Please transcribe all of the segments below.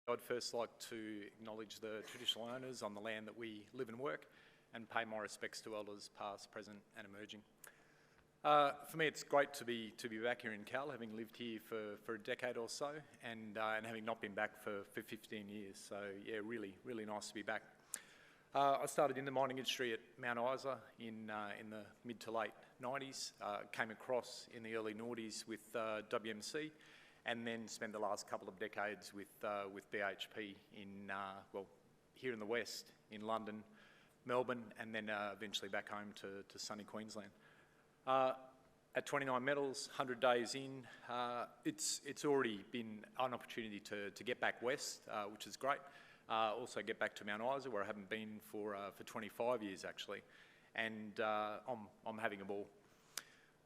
I'd first like to acknowledge the traditional owners on the land that we live and work and pay my respects to elders past, present and emerging. For me, it's great to be back here in Cal, having lived here for a decade or so and having not been back for 15 years. So yeah, really nice to be back. I started in the mining industry at Mount Isa in the mid to late 90s, came across in the early noughties with WMC, and then spent the last couple of decades with BHP in, here in the West, in London, Melbourne, and then eventually back home to sunny Queensland. At 29Metals, 100 days in, it's already been an opportunity to get back west, which is great. Also get back to Mount Isa, where I haven't been for 25 years actually, and I'm having a ball.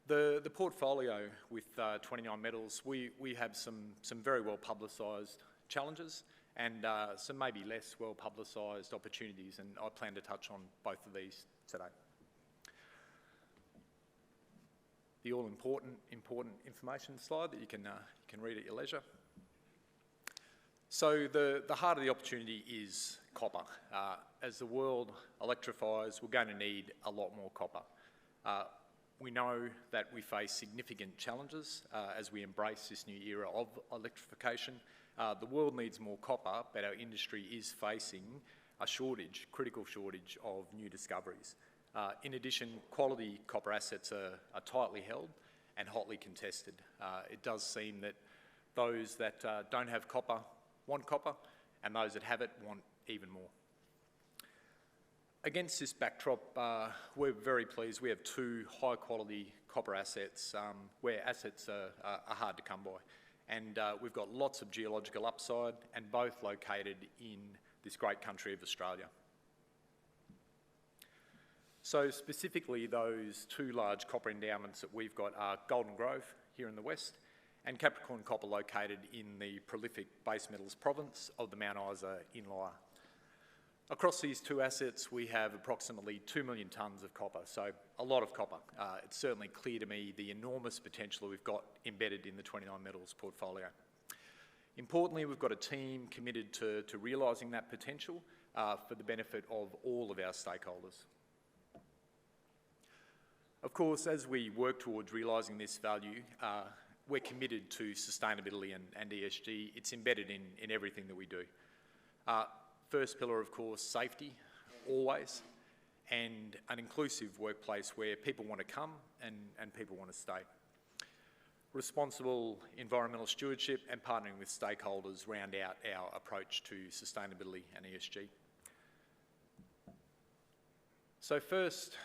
The portfolio with 29Metals, we have some very well publicised challenges and some maybe less well publicised opportunities, and I plan to touch on both of these today. The all-important information slide that you can read at your leisure. So the heart of the opportunity is copper. As the world electrifies, we're going to need a lot more copper. We know that we face significant challenges as we embrace this new era of electrification. The world needs more copper, but our industry is facing a shortage, critical shortage of new discoveries. In addition, quality copper assets are tightly held and hotly contested. It does seem that those that don't have copper want copper, and those that have it want even more. Against this backdrop, we're very pleased. We have two high-quality copper assets where assets are hard to come by. And we've got lots of geological upside, and both located in this great country of Australia. So specifically, those two large copper endowments that we've got are Golden Grove here in the west, and Capricorn Copper located in the prolific base metals province of the Mount Isa Inlier. Across these two assets, we have approximately 2 million tonnes of copper, so a lot of copper. It's certainly clear to me the enormous potential we've got embedded in the 29Metals portfolio. Importantly, we've got a team committed to realising that potential for the benefit of all of our stakeholders. Of course, as we work towards realising this value, we're committed to sustainability and ESG. It's embedded in everything that we do. First pillar, of course, safety, always, and an inclusive workplace where people want to come and people want to stay. Responsible environmental stewardship and partnering with stakeholders round out our approach to sustainability and ESG. So first,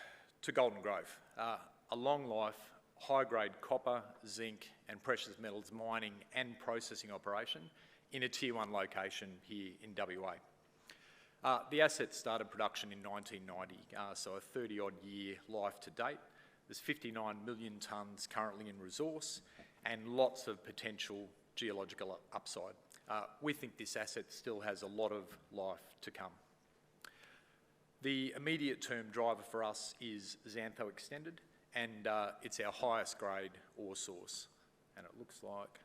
to Golden Grove, a long life, high-grade copper, zinc and precious metals mining and processing operation in a Tier 1 location here in WA. The asset started production in 1990, so a 30-odd year life to date. There's 59 million tonnes currently in resource and lots of potential geological upside. We think this asset still has a lot of life to come. The immediate term driver for us is Xantho Extended, and it's our highest grade ore source. And it looks like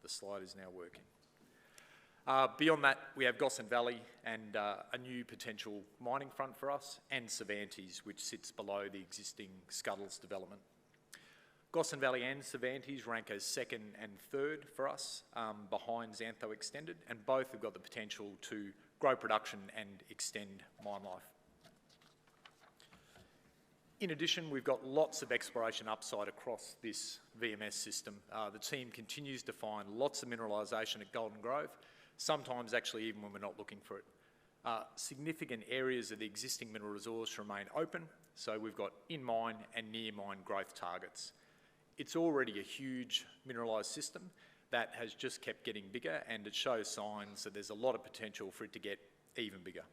the slide is now working. Beyond that, we have Gossan Valley and a new potential mining front for us, and Cervantes, which sits below the existing Scuddles development. Gossan Valley and Cervantes rank as second and third for us, behind Xantho Extended, and both have got the potential to grow production and extend mine life. In addition, we've got lots of exploration upside across this VMS system. The team continues to find lots of mineralisation at Golden Grove, sometimes actually even when we're not looking for it. Significant areas of the existing mineral resource remain open, so we've got in-mine and near-mine growth targets. It's already a huge mineralised system that has just kept getting bigger, and it shows signs that there's a lot of potential for it to get even bigger.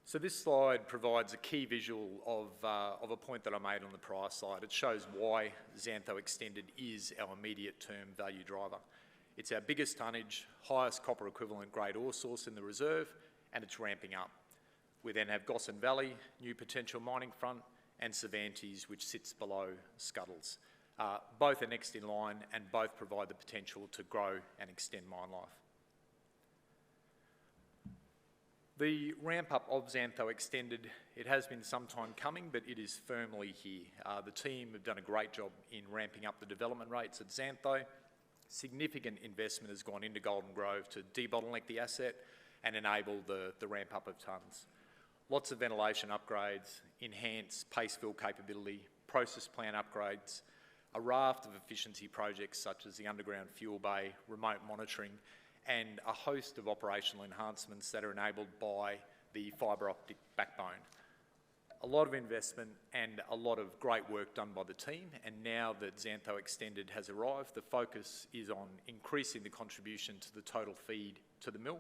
So this slide provides a key visual of a point that I made on the prior slide. It shows why Xantho Extended is our immediate term value driver. It's our biggest tonnage, highest copper equivalent grade ore source in the reserve, and it's ramping up. We then have Gossan Valley, new potential mining front, and Cervantes, which sits below Scuddles. Both are next in line and both provide the potential to grow and extend mine life. The ramp-up of Xantho Extended, it has been some time coming, but it is firmly here. The team have done a great job in ramping up the development rates at Xantho. Significant investment has gone into Golden Grove to debottleneck the asset and enable the ramp-up of tonnes. Lots of ventilation upgrades, enhanced paste fill capability, process plant upgrades, a raft of efficiency projects such as the underground fuel bay, remote monitoring, and a host of operational enhancements that are enabled by the fibre optic backbone. A lot of investment and a lot of great work done by the team, and now that Xantho Extended has arrived, the focus is on increasing the contribution to the total feed to the mill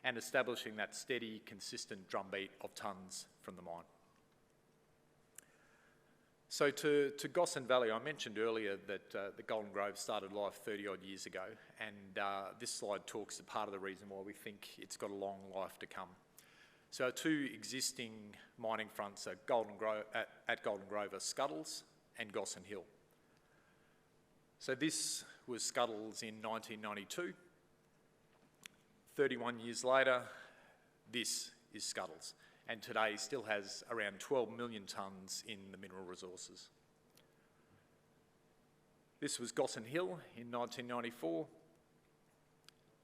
and establishing that steady, consistent drumbeat of tonnes from the mine. So to Gossan Valley, I mentioned earlier that the Golden Grove started life 30 odd years ago, and this slide talks to part of the reason why we think it's got a long life to come. So our two existing mining fronts at Golden Grove are Scuddles and Gossan Hill. So this was Scuddles in 1992. 31 years later, this is Scuddles, and today still has around 12 million tonnes in the mineral resources. This was Gossan Hill in 1994.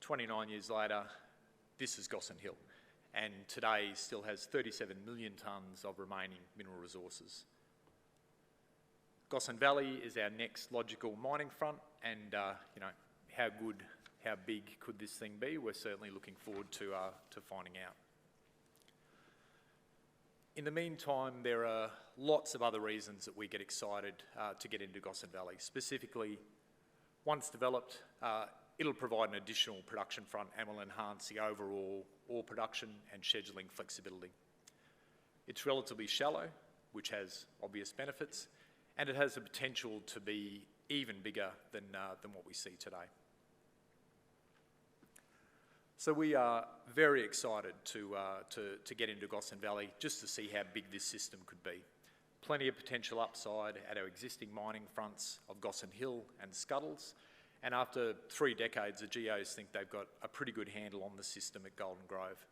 29 years later, this is Gossan Hill, and today still has 37 million tonnes of remaining mineral resources. Gossan Valley is our next logical mining front, and you know, how big could this thing be? We're certainly looking forward to finding out. In the meantime, there are lots of other reasons that we get excited to get into Gossan Valley. Specifically, once developed, it'll provide an additional production front and will enhance the overall ore production and scheduling flexibility. It's relatively shallow, which has obvious benefits, and it has the potential to be even bigger than what we see today. So we are very excited to get into Gossan Valley just to see how big this system could be. Plenty of potential upside at our existing mining fronts of Gossan Hill and Scuddles, and after 3 decades, the geos think they've got a pretty good handle on the system at Golden Grove.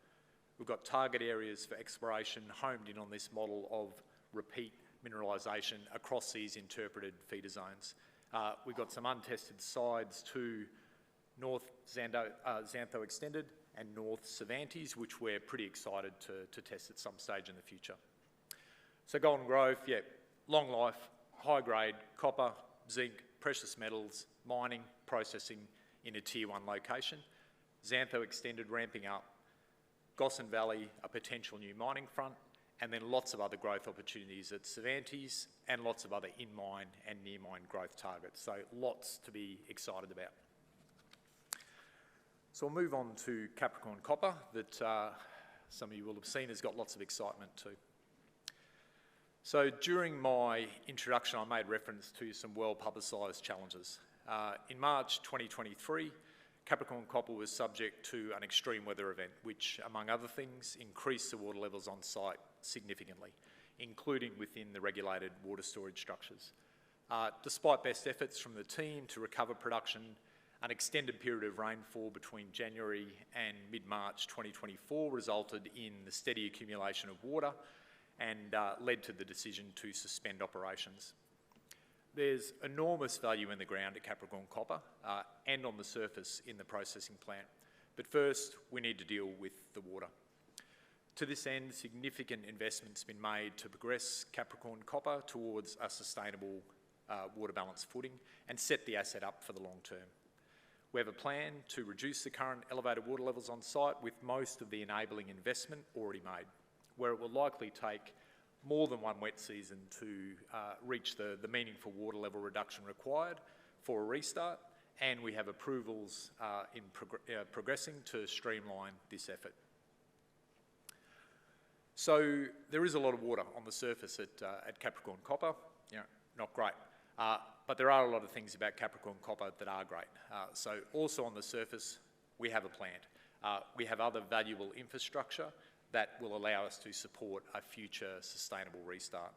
We've got target areas for exploration homed in on this model of repeat mineralisation across these interpreted feeder zones. We've got some untested sides to North Xantho Extended and North Cervantes, which we're pretty excited to test at some stage in the future. So Golden Grove, yeah, long life, high grade, copper, zinc, precious metals, mining, processing in a Tier 1 location. Xantho Extended ramping up. Gossan Valley, a potential new mining front, and then lots of other growth opportunities at Cervantes and lots of other in-mine and near-mine growth targets. So lots to be excited about. So we'll move on to Capricorn Copper that some of you will have seen has got lots of excitement too. So during my introduction, I made reference to some well-publicised challenges. In March 2023, Capricorn Copper was subject to an extreme weather event, which, among other things, increased the water levels on site significantly, including within the regulated water storage structures. Despite best efforts from the team to recover production, an extended period of rainfall between January and mid-March 2024 resulted in the steady accumulation of water and led to the decision to suspend operations. There's enormous value in the ground at Capricorn Copper and on the surface in the processing plant. But first, we need to deal with the water. To this end, significant investment's been made to progress Capricorn Copper towards a sustainable water balance footing and set the asset up for the long term. We have a plan to reduce the current elevated water levels on site with most of the enabling investment already made, where it will likely take more than one wet season to reach the meaningful water level reduction required for a restart, and we have approvals progressing to streamline this effort. So there is a lot of water on the surface at Capricorn Copper, you know, not great. But there are a lot of things about Capricorn Copper that are great. So also on the surface, we have a plant. We have other valuable infrastructure that will allow us to support a future sustainable restart.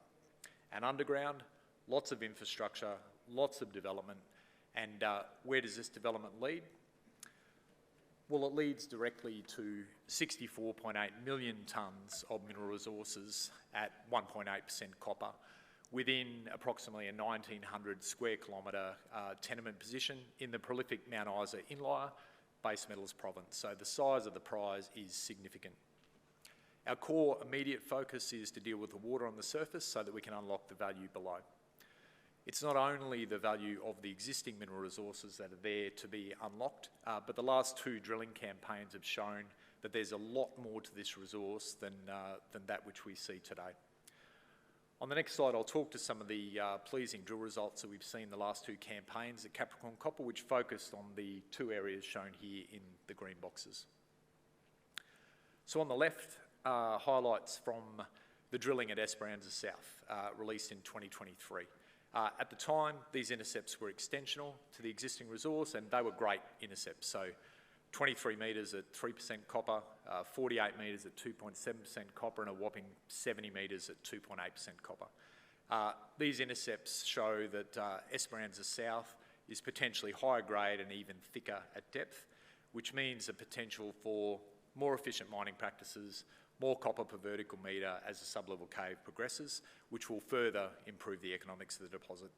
And underground, lots of infrastructure, lots of development. And where does this development lead? Well, it leads directly to 64.8 million tonnes of mineral resources at 1.8% copper within approximately a 1,900 square kilometre tenement position in the prolific Mount Isa Inlier base metals province. So the size of the prize is significant. Our core immediate focus is to deal with the water on the surface so that we can unlock the value below. It's not only the value of the existing mineral resources that are there to be unlocked, but the last two drilling campaigns have shown that there's a lot more to this resource than that which we see today. On the next slide, I'll talk to some of the pleasing drill results that we've seen in the last two campaigns at Capricorn Copper, which focused on the two areas shown here in the green boxes. So on the left, highlights from the drilling at Esperanza South, released in 2023. At the time, these intercepts were extensional to the existing resource, and they were great intercepts. So 23 metres at 3% copper, 48 metres at 2.7% copper, and a whopping 70 metres at 2.8% copper. These intercepts show that Esperanza South is potentially higher grade and even thicker at depth, which means a potential for more efficient mining practices, more copper per vertical metre as the sublevel cave progresses, which will further improve the economics of the deposit.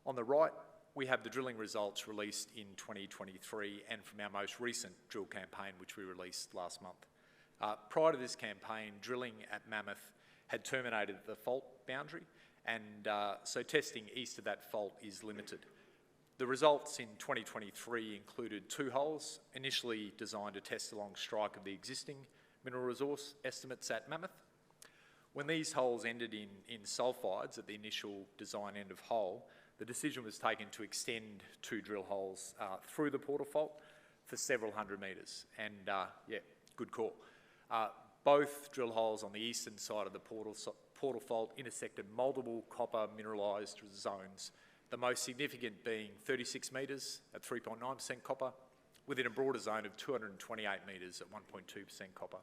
On the right, we have the drilling results released in 2023 and from our most recent drill campaign, which we released last month. Prior to this campaign, drilling at Mammoth had terminated the fault boundary, and so testing east of that fault is limited. The results in 2023 included two holes, initially designed to test along strike of the existing mineral resource estimates at Mammoth. When these holes ended in sulphides at the initial design end of hole, the decision was taken to extend two drill holes through the portal fault for several hundred metres, and yeah, good call. Both drill holes on the eastern side of the portal fault intersected multiple copper mineralised zones, the most significant being 36 metres at 3.9% copper, within a broader zone of 228 metres at 1.2% copper.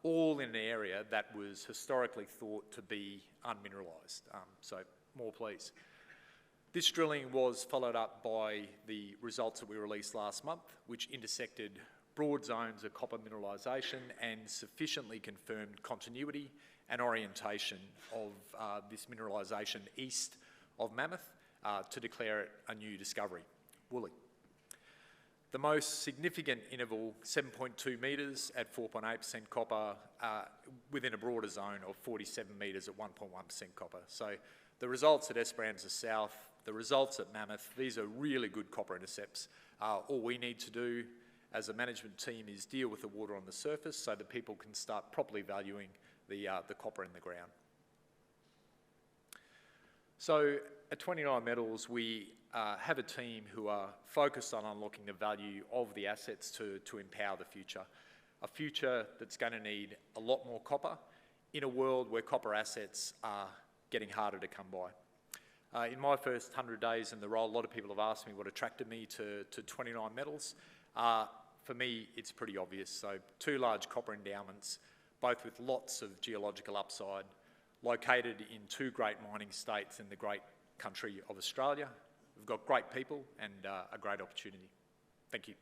All in an area that was historically thought to be unmineralised, so more please. This drilling was followed up by the results that we released last month, which intersected broad zones of copper mineralisation and sufficiently confirmed continuity and orientation of this mineralisation east of Mammoth to declare it a new discovery, Woolly. The most significant interval, 7.2 metres at 4.8% copper, within a broader zone of 47 metres at 1.1% copper. So the results at Esperanza South, the results at Mammoth, these are really good copper intercepts. All we need to do as a management team is deal with the water on the surface so that people can start properly valuing the copper in the ground. So at 29Metals, we have a team who are focused on unlocking the value of the assets to empower the future. A future that's going to need a lot more copper in a world where copper assets are getting harder to come by. In my first 100 days in the role, a lot of people have asked me what attracted me to 29Metals. For me, it's pretty obvious. So two large copper endowments, both with lots of geological upside, located in two great mining states in the great country of Australia. We've got great people and a great opportunity. Thank you.